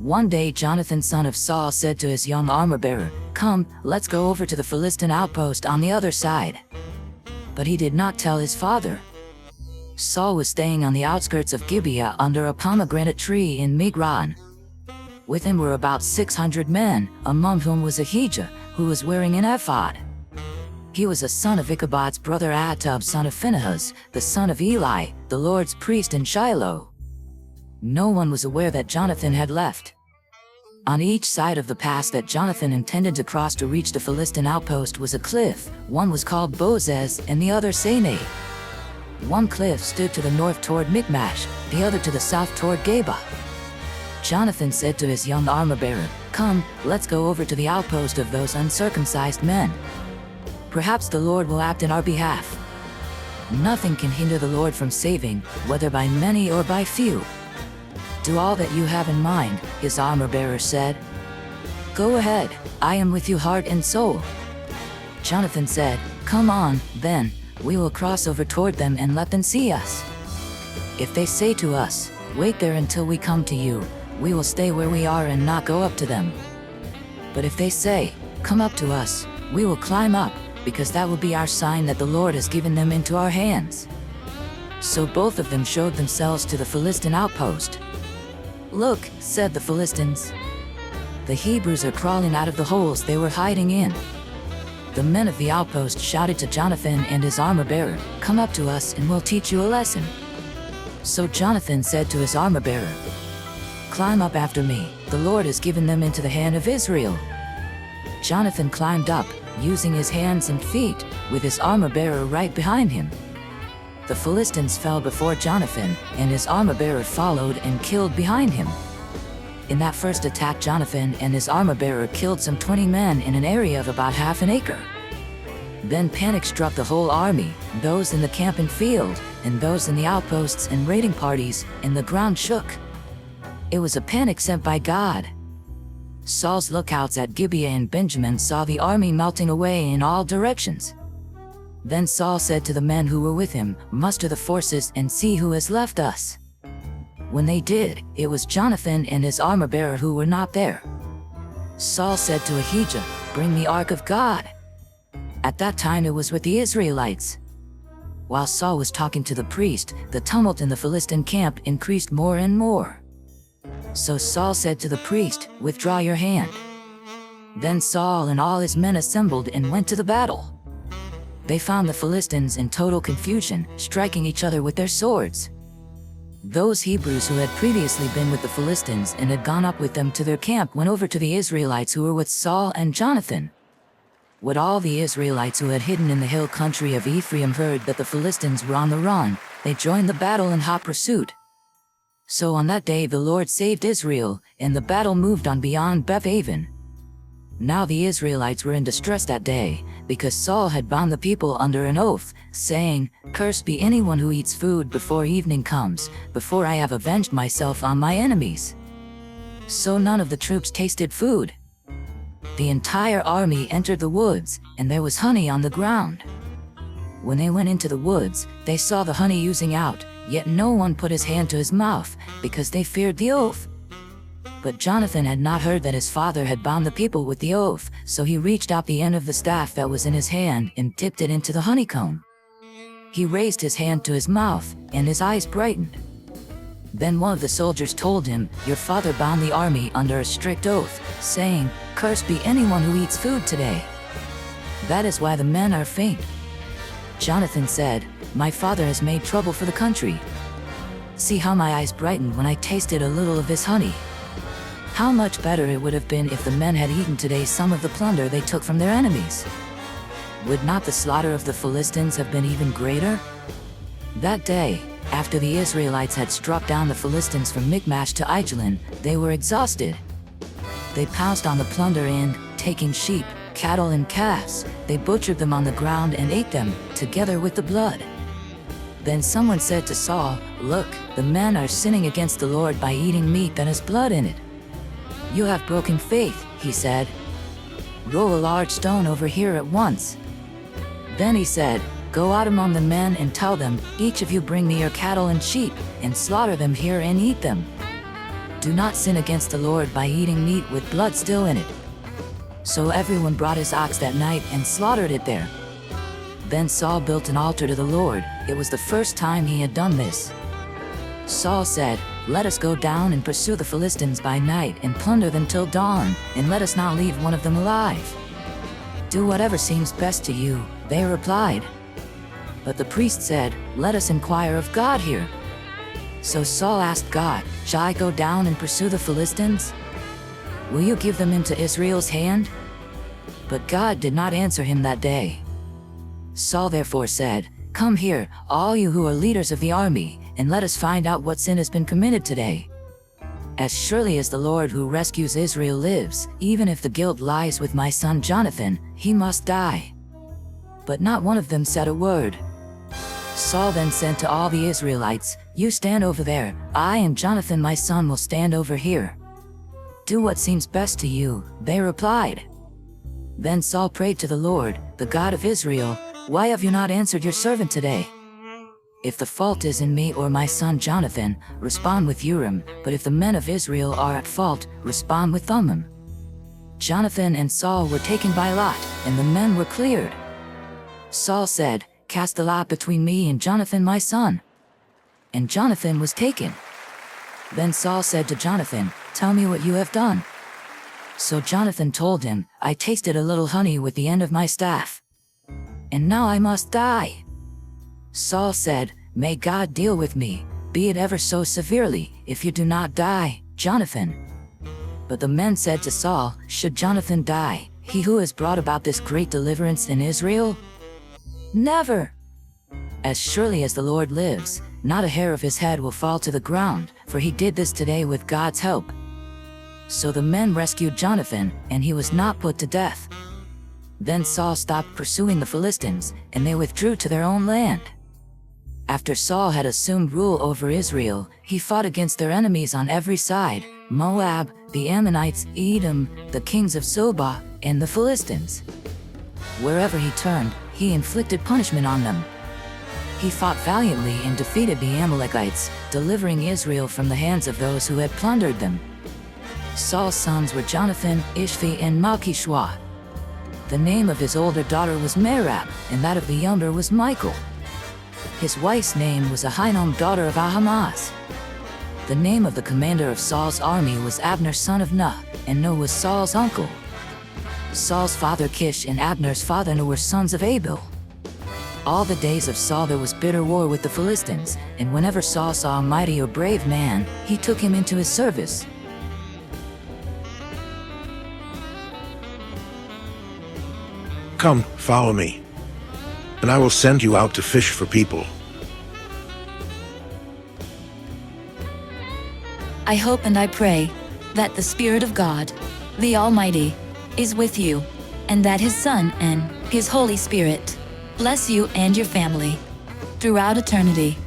One day Jonathan son of Saul said to his young armor-bearer, "Come, let's go over to the Philistine outpost on the other side." But he did not tell his father. Saul was staying on the outskirts of Gibeah under a pomegranate tree in Migron. With him were about 600 men, among whom was Ahijah, who was wearing an ephod. He was a son of Ichabod's brother Ahitub son of Phinehas, the son of Eli, the Lord's priest in Shiloh. No one was aware that Jonathan had left. On each side of the pass that Jonathan intended to cross to reach the Philistine outpost was a cliff. One was called Bozez and the other Seneh. One cliff stood to the north toward Michmash, the other to the south toward Geba. Jonathan said to his young armor-bearer, "Come, let's go over to the outpost of those uncircumcised men. Perhaps the Lord will act in our behalf. Nothing can hinder the Lord from saving, whether by many or by few." "Do all that you have in mind," his armor-bearer said. "Go ahead, I am with you heart and soul." Jonathan said, "Come on, then, we will cross over toward them and let them see us. If they say to us, 'Wait there until we come to you,' we will stay where we are and not go up to them. But if they say, 'Come up to us,' we will climb up, because that will be our sign that the Lord has given them into our hands." So both of them showed themselves to the Philistine outpost. "Look," said the Philistines, "the Hebrews are crawling out of the holes they were hiding in." The men of the outpost shouted to Jonathan and his armor-bearer, "Come up to us and we'll teach you a lesson." So Jonathan said to his armor-bearer, "Climb up after me, the Lord has given them into the hand of Israel." Jonathan climbed up, using his hands and feet, with his armor-bearer right behind him. The Philistines fell before Jonathan, and his armor-bearer followed and killed behind him. In that first attack, Jonathan and his armor-bearer killed some 20 men in an area of about half an acre. Then panic struck the whole army, those in the camp and field, and those in the outposts and raiding parties, and the ground shook. It was a panic sent by God. Saul's lookouts at Gibeah and Benjamin saw the army melting away in all directions. Then Saul said to the men who were with him, "Muster the forces and see who has left us." When they did, it was Jonathan and his armor-bearer who were not there. Saul said to Ahijah, "Bring the ark of God." At that time it was with the Israelites. While Saul was talking to the priest, the tumult in the Philistine camp increased more and more. So Saul said to the priest, "Withdraw your hand." Then Saul and all his men assembled and went to the battle. They found the Philistines in total confusion, striking each other with their swords. Those Hebrews who had previously been with the Philistines and had gone up with them to their camp went over to the Israelites who were with Saul and Jonathan. When all the Israelites who had hidden in the hill country of Ephraim heard that the Philistines were on the run, they joined the battle in hot pursuit. So on that day the Lord saved Israel, and the battle moved on beyond Beth-aven. Now the Israelites were in distress that day, because Saul had bound the people under an oath, saying, "Cursed be anyone who eats food before evening comes, before I have avenged myself on my enemies." So none of the troops tasted food. The entire army entered the woods, and there was honey on the ground. When they went into the woods, they saw the honey oozing out, yet no one put his hand to his mouth, because they feared the oath. But Jonathan had not heard that his father had bound the people with the oath, so he reached out the end of the staff that was in his hand and dipped it into the honeycomb. He raised his hand to his mouth, and his eyes brightened. Then one of the soldiers told him, "Your father bound the army under a strict oath, saying, 'Cursed be anyone who eats food today.' That is why the men are faint." Jonathan said, "My father has made trouble for the country. See how my eyes brightened when I tasted a little of his honey. How much better it would have been if the men had eaten today some of the plunder they took from their enemies. Would not the slaughter of the Philistines have been even greater?" That day, after the Israelites had struck down the Philistines from Michmash to Aijalon, they were exhausted. They pounced on the plunder and, taking sheep, cattle and calves, they butchered them on the ground and ate them, together with the blood. Then someone said to Saul, "Look, the men are sinning against the Lord by eating meat that has blood in it." "You have broken faith," he said. "Roll a large stone over here at once." Then he said, "Go out among the men and tell them, 'Each of you bring me your cattle and sheep, and slaughter them here and eat them.'" "Do not sin against the Lord by eating meat with blood still in it." So everyone brought his ox that night and slaughtered it there. Then Saul built an altar to the Lord. It was the first time he had done this. Saul said, "Let us go down and pursue the Philistines by night and plunder them till dawn, and let us not leave one of them alive." "Do whatever seems best to you," they replied. But the priest said, "Let us inquire of God here." So Saul asked God, "Shall I go down and pursue the Philistines? Will you give them into Israel's hand?" But God did not answer him that day. Saul therefore said, "Come here, all you who are leaders of the army, and let us find out what sin has been committed today. As surely as the Lord who rescues Israel lives, even if the guilt lies with my son Jonathan, he must die." But not one of them said a word. Saul then said to all the Israelites, "You stand over there, I and Jonathan my son will stand over here." "Do what seems best to you," they replied. Then Saul prayed to the Lord, the God of Israel, "Why have you not answered your servant today? If the fault is in me or my son Jonathan, respond with Urim, but if the men of Israel are at fault, respond with Thummim." Jonathan and Saul were taken by lot, and the men were cleared. Saul said, "Cast the lot between me and Jonathan my son." And Jonathan was taken. Then Saul said to Jonathan, "Tell me what you have done." So Jonathan told him, "I tasted a little honey with the end of my staff, and now I must die." Saul said, "May God deal with me, be it ever so severely, if you do not die, Jonathan." But the men said to Saul, "Should Jonathan die, he who has brought about this great deliverance in Israel? Never! As surely as the Lord lives, not a hair of his head will fall to the ground, for he did this today with God's help." So the men rescued Jonathan, and he was not put to death. Then Saul stopped pursuing the Philistines, and they withdrew to their own land. After Saul had assumed rule over Israel, he fought against their enemies on every side: Moab, the Ammonites, Edom, the kings of Zobah, and the Philistines. Wherever he turned, he inflicted punishment on them. He fought valiantly and defeated the Amalekites, delivering Israel from the hands of those who had plundered them. Saul's sons were Jonathan, Ishvi, and Malchishua. The name of his older daughter was Merab, and that of the younger was Michal. His wife's name was Ahinoam, daughter of Ahimaaz. The name of the commander of Saul's army was Abner, son of Ner, and Ner was Saul's uncle. Saul's father Kish and Abner's father Ner were sons of Abel. All the days of Saul there was bitter war with the Philistines, and whenever Saul saw a mighty or brave man, he took him into his service. "Come, follow me, and I will send you out to fish for people." I hope and I pray that the Spirit of God, the Almighty, is with you, and that His Son and His Holy Spirit bless you and your family throughout eternity.